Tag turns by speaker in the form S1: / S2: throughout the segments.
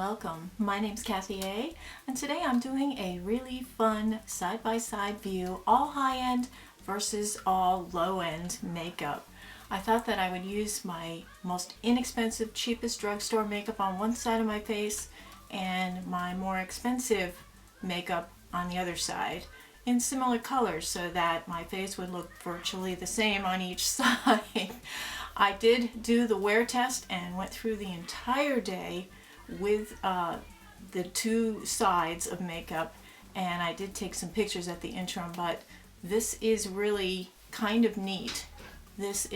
S1: welcome. My name's Kathy A, and today I'm doing a really fun side-by-side view, all high-end versus all low-end makeup. I thought that I would use my most inexpensive, cheapest drugstore makeup on one side of my face and my more expensive makeup on the other side in similar colors so that my face would look virtually the same on each side. I did do the wear test and went through the entire day with the two sides of makeup, and I did take some pictures at the interim, but this is really kind of neat. This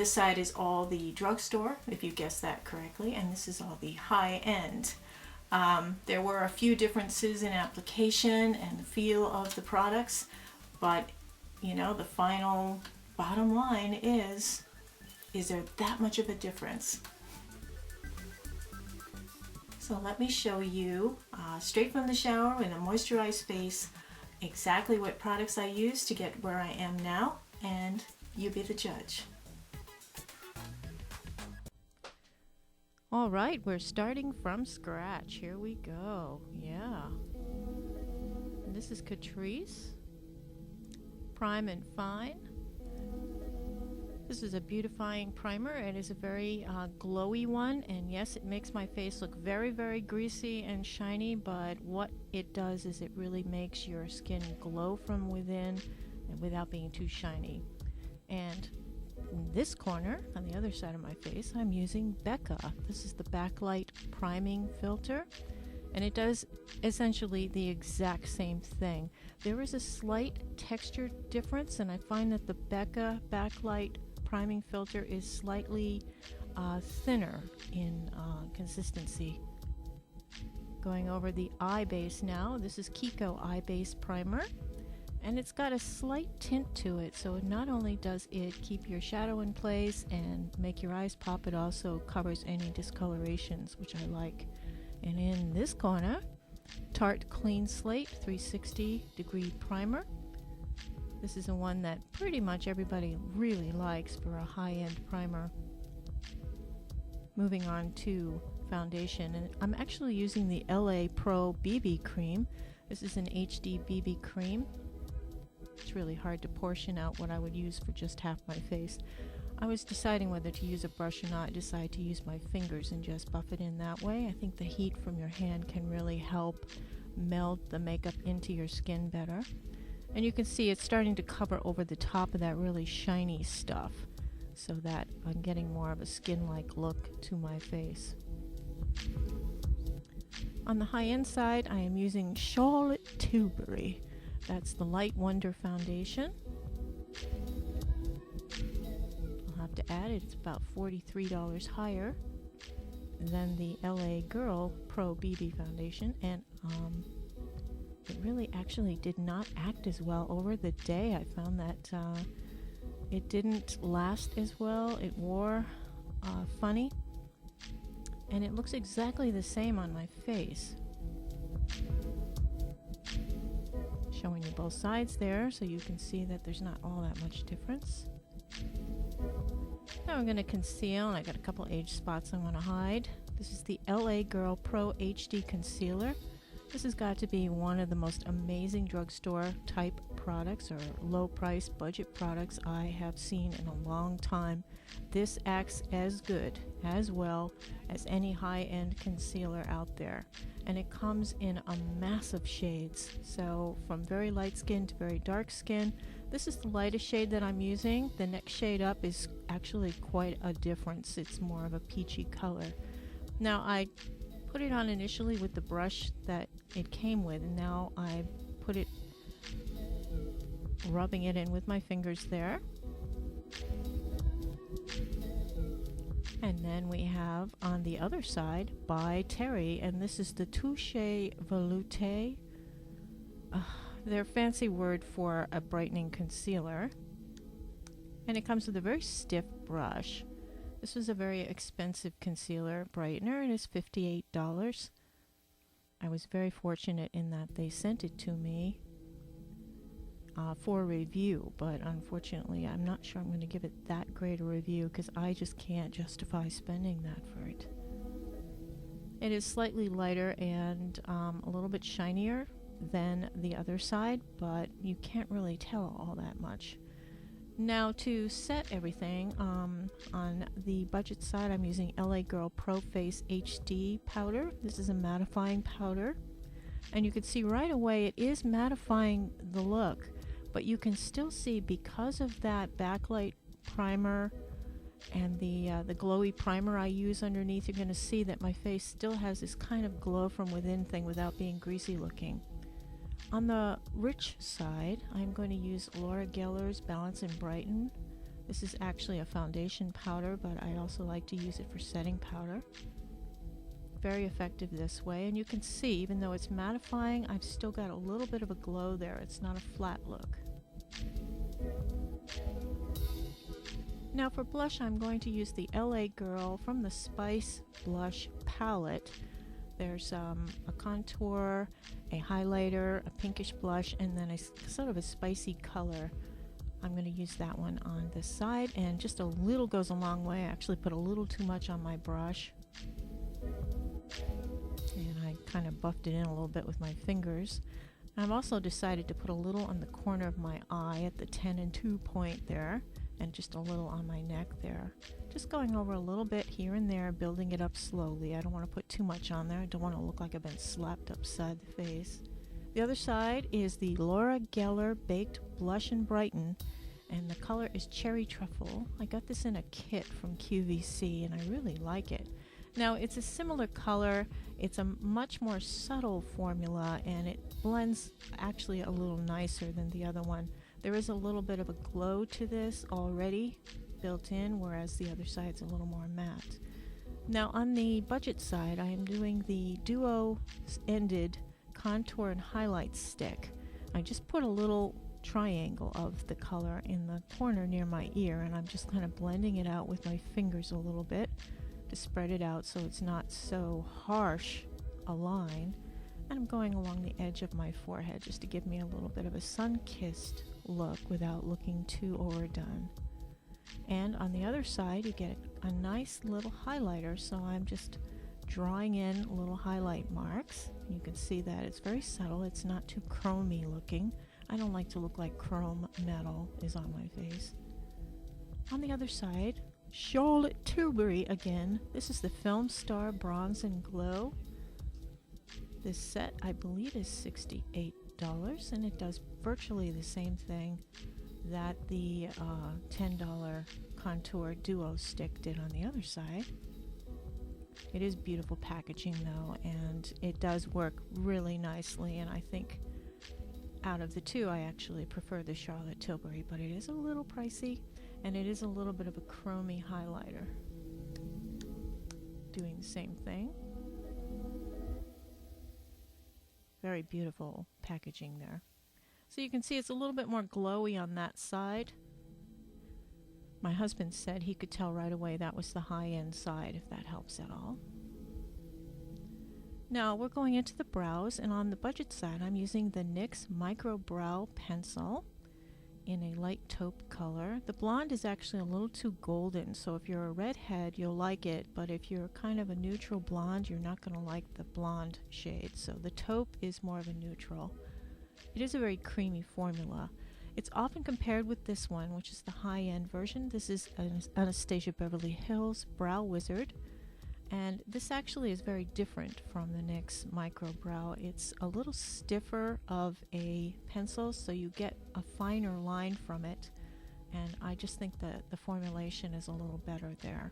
S1: side is all the drugstore, if you guessed that correctly, and this is all the high end. There were a few differences in application and the feel of the products, but you know, the final bottom line is there that much of a difference? So let me show you straight from the shower in a moisturized face exactly what products I use to get where I am now, and you be the judge.
S2: All right, we're starting from scratch. Here we go. Yeah. And this is Catrice Prime and Fine. This is a beautifying primer. It is a very glowy one, and yes, it makes my face look very, very greasy and shiny, but what it does is it really makes your skin glow from within and without being too shiny. And in this corner, on the other side of my face, I'm using Becca. This is the backlight priming filter, and it does essentially the exact same thing. There is a slight texture difference, and I find that the Becca backlight priming filter is slightly thinner in consistency. Going over the eye base now, this is Kiko Eye Base Primer, and it's got a slight tint to it, so not only does it keep your shadow in place and make your eyes pop, it also covers any discolorations, which I like. And in this corner, Tarte Clean Slate 360 Degree Primer. This is the one that pretty much everybody really likes for a high-end primer. Moving on to foundation, and I'm actually using the LA Pro BB Cream. This is an HD BB cream. It's really hard to portion out what I would use for just half my face. I was deciding whether to use a brush or not. I decided to use my fingers and just buff it in that way. I think the heat from your hand can really help meld the makeup into your skin better. And you can see it's starting to cover over the top of that really shiny stuff, so that I'm getting more of a skin-like look to my face. On the high-end side, I am using Charlotte Tilbury. That's the Light Wonder Foundation. I'll have to add it. It's about $43 higher than the LA Girl Pro BB Foundation, and it really actually did not act as well over the day. I found that it didn't last as well. It wore funny, and it looks exactly the same on my face. Showing you both sides there so you can see that there's not all that much difference. Now I'm going to conceal, and I got a couple age spots I want to hide. This is the LA Girl Pro HD Concealer. This has got to be one of the most amazing drugstore type products or low price budget products I have seen in a long time. This acts as good, as well as any high-end concealer out there. And it comes in a massive shades. So from very light skin to very dark skin. This is the lightest shade that I'm using. The next shade up is actually quite a difference. It's more of a peachy color. Now I put it on initially with the brush that it came with, and now I put it, rubbing it in with my fingers there. And then we have on the other side by Terry, and this is the Touche Veloute. Their fancy word for a brightening concealer. And it comes with a very stiff brush. This was a very expensive concealer brightener. It is $58. I was very fortunate in that they sent it to me for a review, but unfortunately I'm not sure I'm going to give it that great a review because I just can't justify spending that for it. It is slightly lighter and a little bit shinier than the other side, but you can't really tell all that much. Now to set everything, on the budget side I'm using LA Girl Pro Face HD powder. This is a mattifying powder, and you can see right away it is mattifying the look, but you can still see, because of that backlight primer and the glowy primer I use underneath, you're going to see that my face still has this kind of glow from within thing without being greasy looking. On the rich side, I'm going to use Laura Geller's Balance and Brighten. This is actually a foundation powder, but I also like to use it for setting powder. Very effective this way, and you can see, even though it's mattifying, I've still got a little bit of a glow there. It's not a flat look. Now for blush, I'm going to use the LA Girl from the Spice Blush palette. There's a contour, a highlighter, a pinkish blush, and then a sort of a spicy color. I'm going to use that one on this side, and just a little goes a long way. I actually put a little too much on my brush, and I kind of buffed it in a little bit with my fingers. I've also decided to put a little on the corner of my eye at the 10 and 2 point there, and just a little on my neck there. Just going over a little bit here and there, building it up slowly. I don't want to put too much on there. I don't want to look like I've been slapped upside the face. The other side is the Laura Geller Baked Blush and Brighten, and the color is Cherry Truffle. I got this in a kit from QVC, and I really like it. Now, it's a similar color. It's a much more subtle formula, and it blends actually a little nicer than the other one. There is a little bit of a glow to this already built in, whereas the other side's a little more matte. Now on the budget side, I am doing the duo-ended contour and highlight stick. I just put a little triangle of the color in the corner near my ear, and I'm just kind of blending it out with my fingers a little bit to spread it out so it's not so harsh a line. And I'm going along the edge of my forehead just to give me a little bit of a sun-kissed look without looking too overdone. And on the other side, you get a nice little highlighter, so I'm just drawing in little highlight marks. You can see that it's very subtle. It's not too chromey looking. I don't like to look like chrome metal is on my face. On the other side, Charlotte Tilbury again. This is the Film Star Bronze and Glow. This set, I believe, is $68, and it does virtually the same thing that the $10 contour duo stick did on the other side. It is beautiful packaging though, and it does work really nicely, and I think out of the two I actually prefer the Charlotte Tilbury, but it is a little pricey, and it is a little bit of a chromey highlighter. Doing the same thing. Very beautiful packaging there. So you can see it's a little bit more glowy on that side. My husband said he could tell right away that was the high-end side, if that helps at all. Now we're going into the brows, and on the budget side I'm using the NYX Micro Brow Pencil in a light taupe color. The blonde is actually a little too golden, so if you're a redhead you'll like it, but if you're kind of a neutral blonde you're not going to like the blonde shade. So the taupe is more of a neutral. It is a very creamy formula. It's often compared with this one, which is the high-end version. This is Anastasia Beverly Hills Brow Wizard, and this actually is very different from the NYX Micro Brow. It's a little stiffer of a pencil, so you get a finer line from it, and I just think that the formulation is a little better there.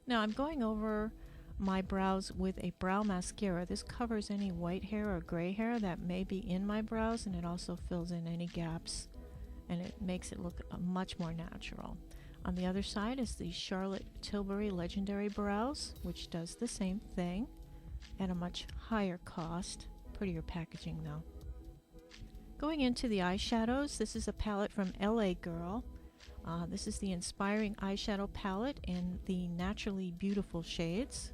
S2: Now I'm going over my brows with a brow mascara. This covers any white hair or gray hair that may be in my brows, and it also fills in any gaps, and it makes it look much more natural. On the other side is the Charlotte Tilbury Legendary Brows, which does the same thing at a much higher cost. Prettier packaging though. Going into the eyeshadows, this is a palette from LA Girl. This is the Inspiring Eyeshadow Palette in the Naturally Beautiful shades.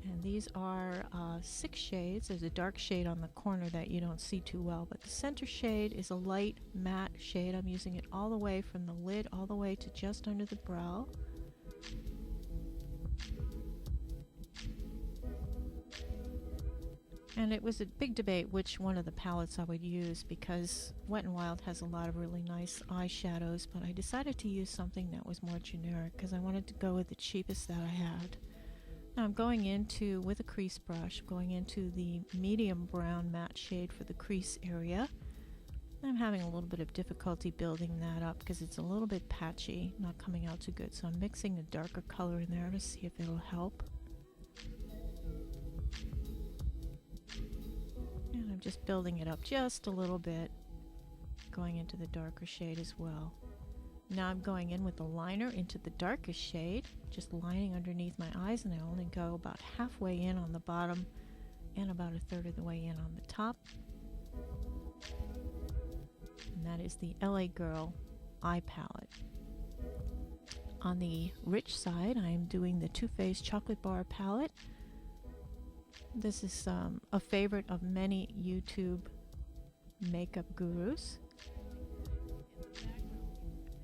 S2: And these are 6 shades. There's a dark shade on the corner that you don't see too well, but the center shade is a light matte shade. I'm using it all the way from the lid all the way to just under the brow. And it was a big debate which one of the palettes I would use because Wet n Wild has a lot of really nice eyeshadows, but I decided to use something that was more generic because I wanted to go with the cheapest that I had. Now I'm going into, with a crease brush, going into the medium brown matte shade for the crease area. I'm having a little bit of difficulty building that up because it's a little bit patchy, not coming out too good, so I'm mixing a darker color in there to see if it'll help. And I'm just building it up just a little bit, going into the darker shade as well. Now I'm going in with the liner into the darkest shade, just lining underneath my eyes, and I only go about halfway in on the bottom and about a third of the way in on the top. And that is the LA Girl eye palette. On the rich side, I'm doing the Too Faced Chocolate Bar palette. This is a favorite of many YouTube makeup gurus.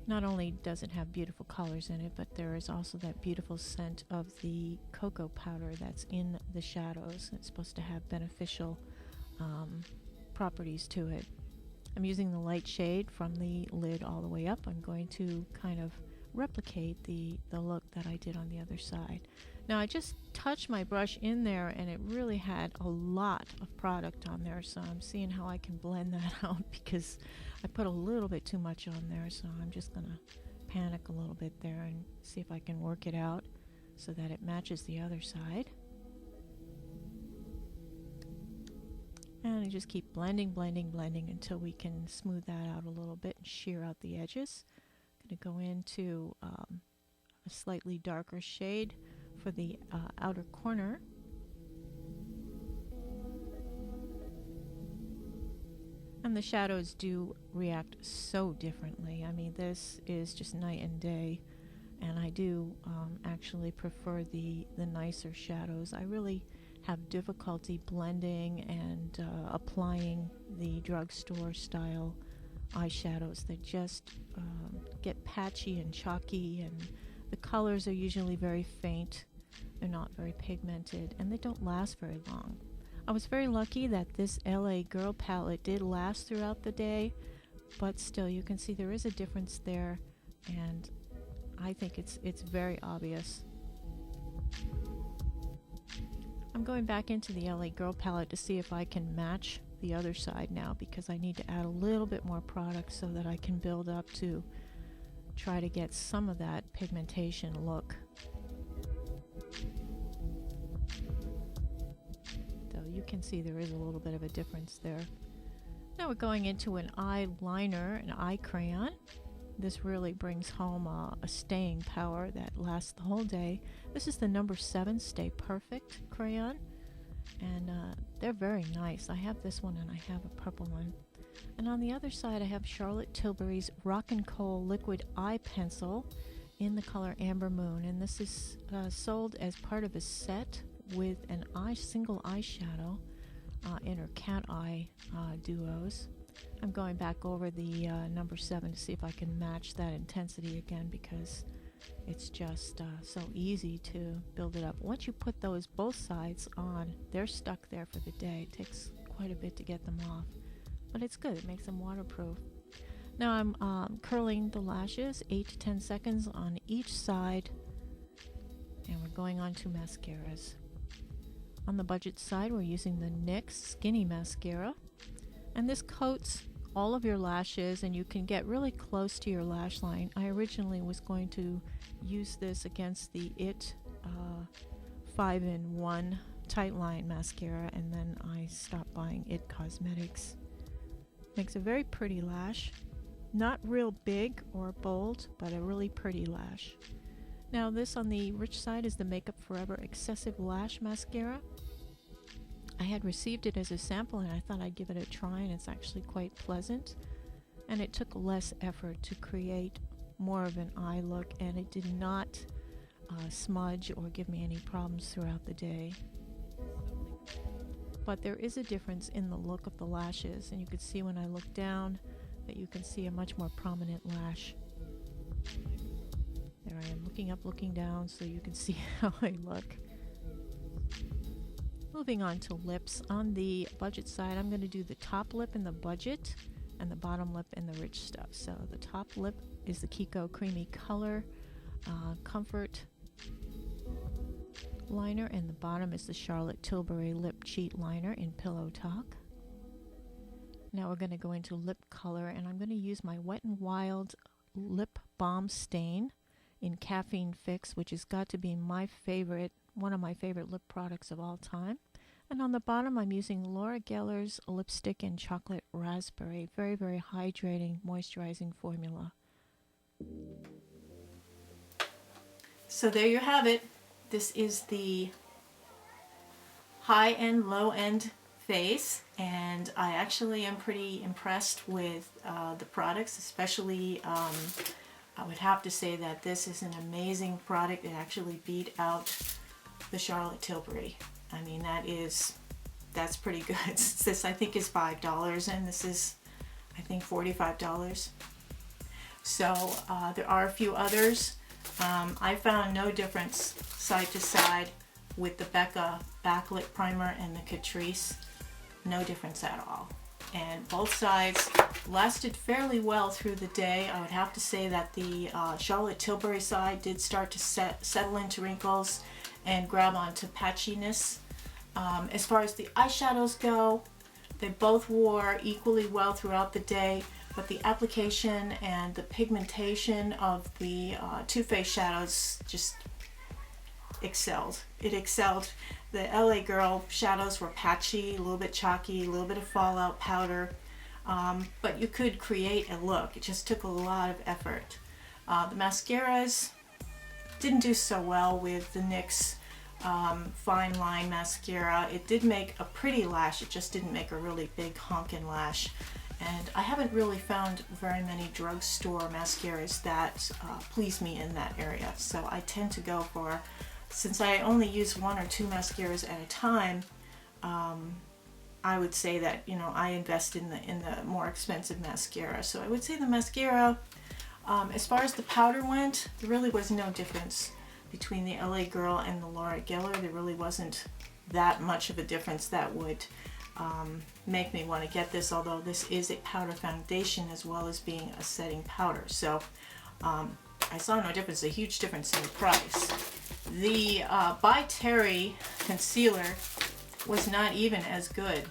S2: Not only does it have beautiful colors in it, but there is also that beautiful scent of the cocoa powder that's in the shadows. It's supposed to have beneficial properties to it. I'm using the light shade from the lid all the way up. I'm going to kind of replicate the look that I did on the other side. Now I just touched my brush in there and it really had a lot of product on there, so I'm seeing how I can blend that out because I put a little bit too much on there, so I'm just gonna panic a little bit there and see if I can work it out so that it matches the other side. And I just keep blending until we can smooth that out a little bit and shear out the edges. I'm going to go into a slightly darker shade for the outer corner. And the shadows do react so differently. I mean, this is just night and day, and I do actually prefer the nicer shadows. I really have difficulty blending and applying the drugstore style eyeshadows that just get patchy and chalky, and the colors are usually very faint. They're not very pigmented, and they don't last very long. I was very lucky that this LA Girl palette did last throughout the day, but still you can see there is a difference there, and I think it's very obvious. I'm going back into the LA Girl palette to see if I can match the other side now, because I need to add a little bit more product so that I can build up to try to get some of that pigmentation look. Though you can see there is a little bit of a difference there. Now we're going into an eyeliner, an eye crayon. This really brings home a staying power that lasts the whole day. This is the number 7 Stay Perfect crayon, and they're very nice. I have this one and I have a purple one. And on the other side I have Charlotte Tilbury's Rock and Coal Liquid Eye Pencil in the color Amber Moon, and this is sold as part of a set with an single eyeshadow in her cat eye duos. I'm going back over the number 7 to see if I can match that intensity again, because it's just so easy to build it up. Once you put those both sides on, they're stuck there for the day. It takes quite a bit to get them off, but it's good. It makes them waterproof. Now I'm curling the lashes 8 to 10 seconds on each side, and we're going on to mascaras. On the budget side, we're using the NYX Skinny Mascara, and this coats all of your lashes, and you can get really close to your lash line. I originally was going to use this against the IT 5-in-1 Tight Line Mascara, and then I stopped buying IT Cosmetics. Makes a very pretty lash. Not real big or bold, but a really pretty lash. Now this on the rich side is the Makeup Forever Excessive Lash Mascara. I had received it as a sample and I thought I'd give it a try, and it's actually quite pleasant. And it took less effort to create more of an eye look, and it did not smudge or give me any problems throughout the day. But there is a difference in the look of the lashes, and you can see when I look down that you can see a much more prominent lash. There I am, looking up, looking down, so you can see how I look. Moving on to lips. On the budget side, I'm going to do the top lip in the budget and the bottom lip in the rich stuff. So the top lip is the Kiko Creamy Color Comfort Liner, and the bottom is the Charlotte Tilbury Lip Cheat Liner in Pillow Talk. Now we're going to go into lip color, and I'm going to use my Wet n Wild Lip Balm Stain in Caffeine Fix, which has got to be my favorite, one of my favorite lip products of all time. And on the bottom, I'm using Laura Geller's Lipstick in Chocolate Raspberry. Very, very hydrating, moisturizing formula.
S1: So there you have it. This is the high-end, low-end face, and I actually am pretty impressed with the products, especially I would have to say that this is an amazing product. It actually beat out the Charlotte Tilbury. I mean, that's pretty good. This I think is $5 and this is I think $45. So there are a few others. I found no difference side to side with the Becca Backlit Primer and the Catrice. No difference at all. And both sides lasted fairly well through the day. I would have to say that the Charlotte Tilbury side did start to settle into wrinkles and grab onto patchiness. As far as the eyeshadows go, they both wore equally well throughout the day, but the application and the pigmentation of the Too Faced shadows just excelled. It excelled. The LA Girl shadows were patchy, a little bit chalky, a little bit of fallout powder, but you could create a look. It just took a lot of effort. The mascaras didn't do so well with the NYX Fine Line Mascara. It did make a pretty lash, it just didn't make a really big honkin' lash. And I haven't really found very many drugstore mascaras that please me in that area. So I tend to go for, since I only use one or two mascaras at a time, I would say that, you know, I invest in the more expensive mascara. So I would say the mascara, as far as the powder went, there really was no difference between the LA Girl and the Laura Geller. There really wasn't that much of a difference that would make me want to get this, although this is a powder foundation as well as being a setting powder. So I saw no difference, a huge difference in the price. The By Terry concealer was not even as good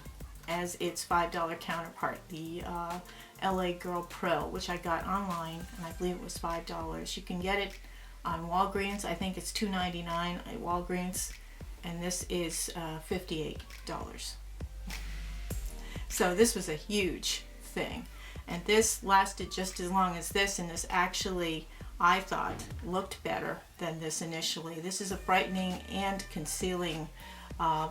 S1: as its $5 counterpart, the LA Girl Pro, which I got online, and I believe it was $5. You can get it on Walgreens. I think it's $2.99 at Walgreens, and this is $58. So this was a huge thing, and this lasted just as long as this, and this actually, I thought, looked better than this initially. This is a brightening and concealing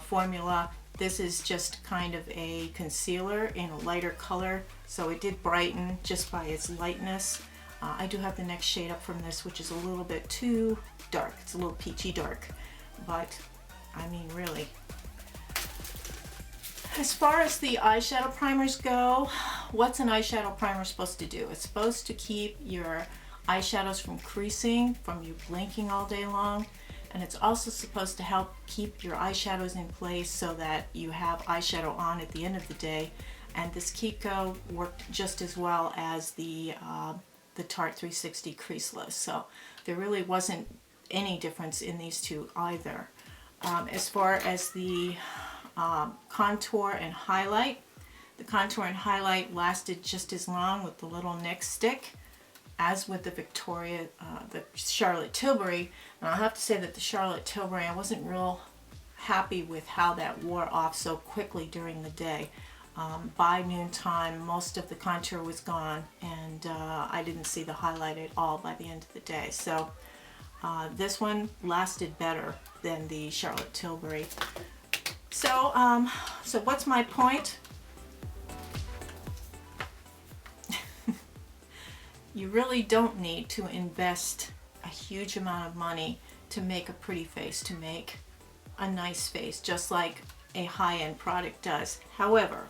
S1: formula. This is just kind of a concealer in a lighter color, so it did brighten just by its lightness. I do have the next shade up from this, which is a little bit too dark. It's a little peachy dark, but I mean, really. As far as the eyeshadow primers go, what's an eyeshadow primer supposed to do? It's supposed to keep your eyeshadows from creasing, from you blinking all day long, and it's also supposed to help keep your eyeshadows in place so that you have eyeshadow on at the end of the day. And this Kiko worked just as well as the Tarte 360 Creaseless, so there really wasn't any difference in these two either. As far as the contour and highlight, the contour and highlight lasted just as long with the little NYX stick as with the the Charlotte Tilbury. And I'll have to say that the Charlotte Tilbury, I wasn't real happy with how that wore off so quickly during the day. By noontime, most of the contour was gone, and I didn't see the highlight at all by the end of the day. So this one lasted better than the Charlotte Tilbury. So, so what's my point? You really don't need to invest a huge amount of money to make a pretty face, to make a nice face, just like a high-end product does. However,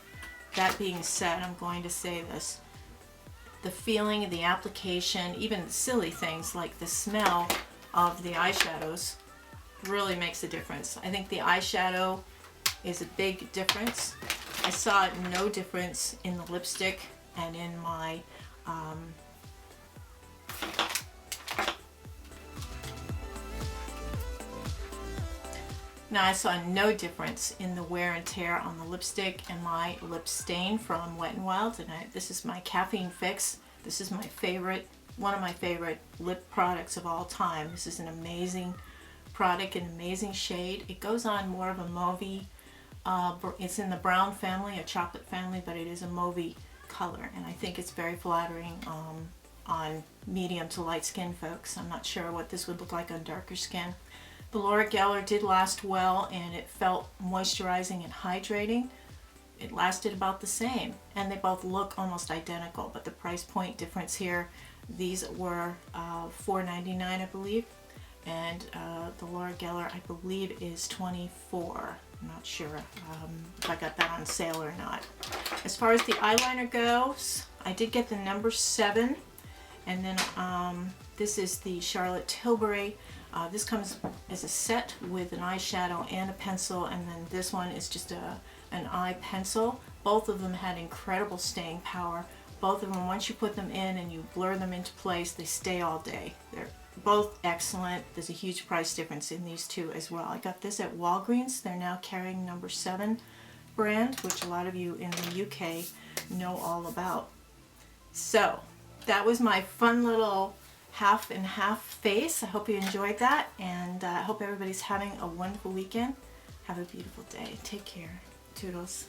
S1: that being said, I'm going to say this. The feeling of the application, even silly things like the smell of the eyeshadows, really makes a difference. I think the eyeshadow is a big difference. I saw no difference in the lipstick and in my now I saw no difference in the wear and tear on the lipstick and my lip stain from Wet n Wild. And this is my Caffeine Fix. This is my favorite, one of my favorite lip products of all time. This is an amazing product, an amazing shade. It goes on more of a mauvey, it's in the brown family, a chocolate family, but it is a mauvey color, and I think it's very flattering on medium to light skin folks. I'm not sure what this would look like on darker skin. The Laura Geller did last well, and it felt moisturizing and hydrating. It lasted about the same, and they both look almost identical, but the price point difference here, these were $4.99 I believe, and the Laura Geller I believe is $24. I'm not sure if I got that on sale or not. As far as the eyeliner goes, I did get the number 7, and then this is the Charlotte Tilbury. This comes as a set with an eyeshadow and a pencil, and then this one is just an eye pencil. Both of them had incredible staying power. Both of them, once you put them in and you blur them into place, they stay all day. They're both excellent. There's a huge price difference in these two as well. I got this at Walgreens. They're now carrying number 7 brand, which a lot of you in the UK know all about. So that was my fun little half and half face. I hope you enjoyed that, and I hope everybody's having a wonderful weekend. Have a beautiful day. Take care. Toodles.